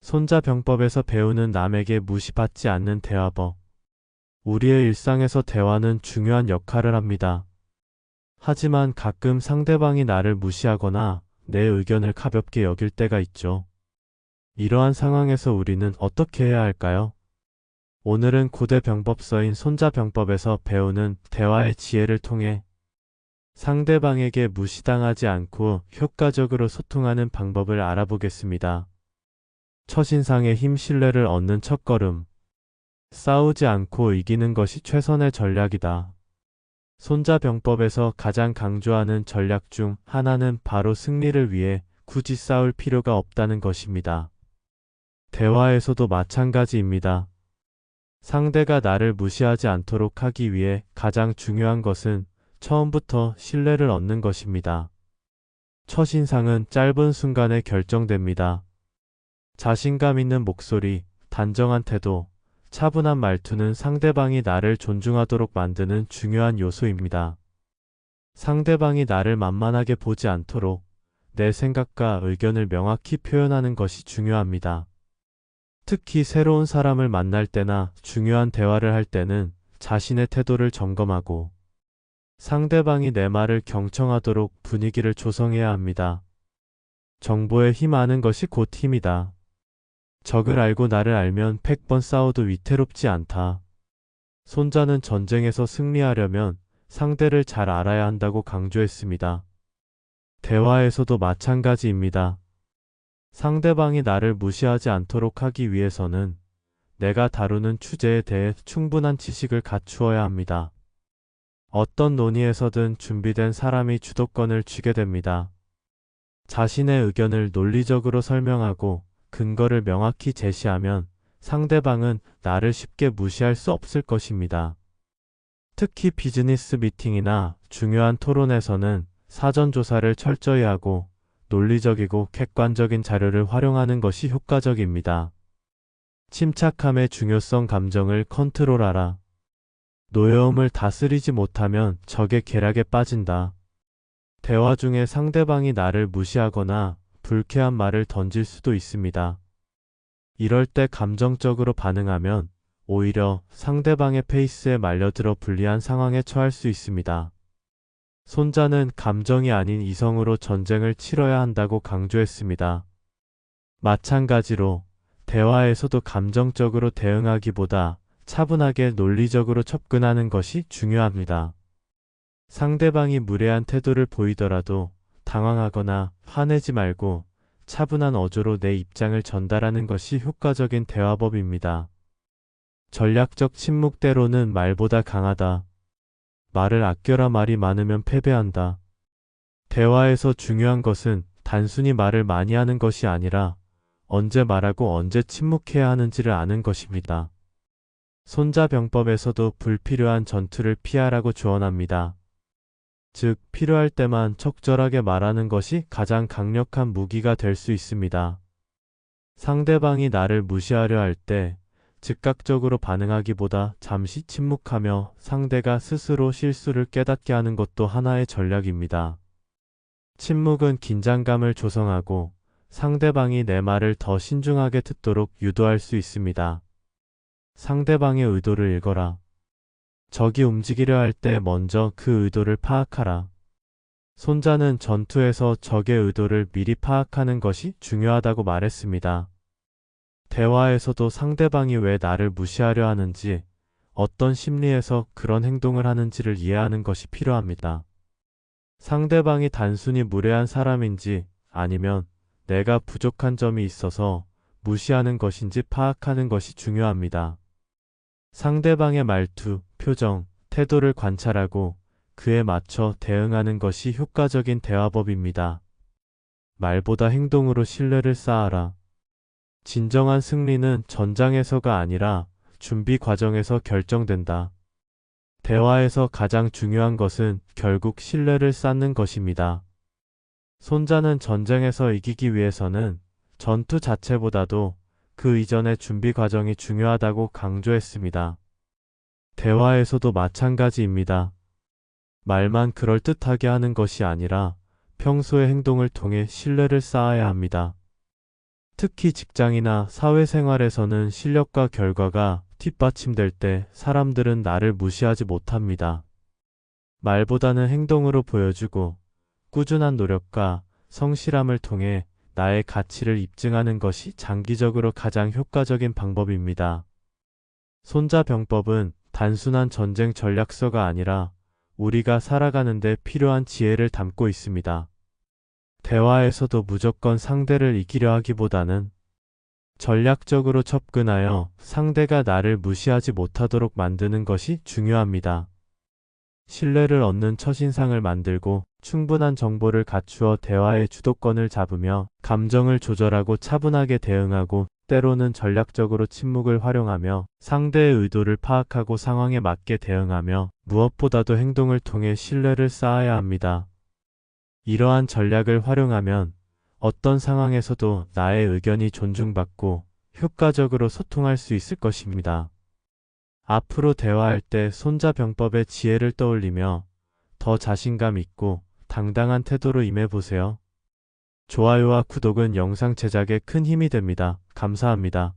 손자병법에서 배우는 남에게 무시받지 않는 대화법. 우리의 일상에서 대화는 중요한 역할을 합니다. 하지만 가끔 상대방이 나를 무시하거나 내 의견을 가볍게 여길 때가 있죠. 이러한 상황에서 우리는 어떻게 해야 할까요? 오늘은 고대 병법서인 손자병법에서 배우는 대화의 지혜를 통해 상대방에게 무시당하지 않고 효과적으로 소통하는 방법을 알아보겠습니다. 첫인상의 힘, 신뢰를 얻는 첫걸음. 싸우지 않고 이기는 것이 최선의 전략이다. 손자병법에서 가장 강조하는 전략 중 하나는 바로 승리를 위해 굳이 싸울 필요가 없다는 것입니다. 대화에서도 마찬가지입니다. 상대가 나를 무시하지 않도록 하기 위해 가장 중요한 것은 처음부터 신뢰를 얻는 것입니다. 첫인상은 짧은 순간에 결정됩니다. 자신감 있는 목소리, 단정한 태도, 차분한 말투는 상대방이 나를 존중하도록 만드는 중요한 요소입니다. 상대방이 나를 만만하게 보지 않도록 내 생각과 의견을 명확히 표현하는 것이 중요합니다. 특히 새로운 사람을 만날 때나 중요한 대화를 할 때는 자신의 태도를 점검하고 상대방이 내 말을 경청하도록 분위기를 조성해야 합니다. 정보에 힘 아는 것이 곧 힘이다. 적을 알고 나를 알면 100번 싸워도 위태롭지 않다. 손자는 전쟁에서 승리하려면 상대를 잘 알아야 한다고 강조했습니다. 대화에서도 마찬가지입니다. 상대방이 나를 무시하지 않도록 하기 위해서는 내가 다루는 주제에 대해 충분한 지식을 갖추어야 합니다. 어떤 논의에서든 준비된 사람이 주도권을 쥐게 됩니다. 자신의 의견을 논리적으로 설명하고 근거를 명확히 제시하면 상대방은 나를 쉽게 무시할 수 없을 것입니다. 특히 비즈니스 미팅이나 중요한 토론에서는 사전 조사를 철저히 하고 논리적이고 객관적인 자료를 활용하는 것이 효과적입니다. 침착함의 중요성, 감정을 컨트롤하라. 노여움을 다스리지 못하면 적의 계략에 빠진다. 대화 중에 상대방이 나를 무시하거나 불쾌한 말을 던질 수도 있습니다. 이럴 때 감정적으로 반응하면 오히려 상대방의 페이스에 말려들어 불리한 상황에 처할 수 있습니다. 손자는 감정이 아닌 이성으로 전쟁을 치러야 한다고 강조했습니다. 마찬가지로 대화에서도 감정적으로 대응하기보다 차분하게 논리적으로 접근하는 것이 중요합니다. 상대방이 무례한 태도를 보이더라도 당황하거나 화내지 말고 차분한 어조로 내 입장을 전달하는 것이 효과적인 대화법입니다. 전략적 침묵, 때로는 말보다 강하다. 말을 아껴라. 말이 많으면 패배한다. 대화에서 중요한 것은 단순히 말을 많이 하는 것이 아니라 언제 말하고 언제 침묵해야 하는지를 아는 것입니다. 손자병법에서도 불필요한 전투를 피하라고 조언합니다. 즉, 필요할 때만 적절하게 말하는 것이 가장 강력한 무기가 될 수 있습니다. 상대방이 나를 무시하려 할 때 즉각적으로 반응하기보다 잠시 침묵하며 상대가 스스로 실수를 깨닫게 하는 것도 하나의 전략입니다. 침묵은 긴장감을 조성하고 상대방이 내 말을 더 신중하게 듣도록 유도할 수 있습니다. 상대방의 의도를 읽어라. 적이 움직이려 할 때 먼저 그 의도를 파악하라. 손자는 전투에서 적의 의도를 미리 파악하는 것이 중요하다고 말했습니다. 대화에서도 상대방이 왜 나를 무시하려 하는지, 어떤 심리에서 그런 행동을 하는지를 이해하는 것이 필요합니다. 상대방이 단순히 무례한 사람인지 아니면 내가 부족한 점이 있어서 무시하는 것인지 파악하는 것이 중요합니다. 상대방의 말투, 표정, 태도를 관찰하고 그에 맞춰 대응하는 것이 효과적인 대화법입니다. 말보다 행동으로 신뢰를 쌓아라. 진정한 승리는 전장에서가 아니라 준비 과정에서 결정된다. 대화에서 가장 중요한 것은 결국 신뢰를 쌓는 것입니다. 손자는 전쟁에서 이기기 위해서는 전투 자체보다도 그 이전의 준비 과정이 중요하다고 강조했습니다. 대화에서도 마찬가지입니다. 말만 그럴듯하게 하는 것이 아니라 평소의 행동을 통해 신뢰를 쌓아야 합니다. 특히 직장이나 사회생활에서는 실력과 결과가 뒷받침될 때 사람들은 나를 무시하지 못합니다. 말보다는 행동으로 보여주고 꾸준한 노력과 성실함을 통해 나의 가치를 입증하는 것이 장기적으로 가장 효과적인 방법입니다. 손자병법은 단순한 전쟁 전략서가 아니라 우리가 살아가는 데 필요한 지혜를 담고 있습니다. 대화에서도 무조건 상대를 이기려 하기보다는 전략적으로 접근하여 상대가 나를 무시하지 못하도록 만드는 것이 중요합니다. 신뢰를 얻는 첫인상을 만들고 충분한 정보를 갖추어 대화의 주도권을 잡으며 감정을 조절하고 차분하게 대응하고 때로는 전략적으로 침묵을 활용하며 상대의 의도를 파악하고 상황에 맞게 대응하며 무엇보다도 행동을 통해 신뢰를 쌓아야 합니다. 이러한 전략을 활용하면 어떤 상황에서도 나의 의견이 존중받고 효과적으로 소통할 수 있을 것입니다. 앞으로 대화할 때 손자병법의 지혜를 떠올리며 더 자신감 있고 당당한 태도로 임해보세요. 좋아요와 구독은 영상 제작에 큰 힘이 됩니다. 감사합니다.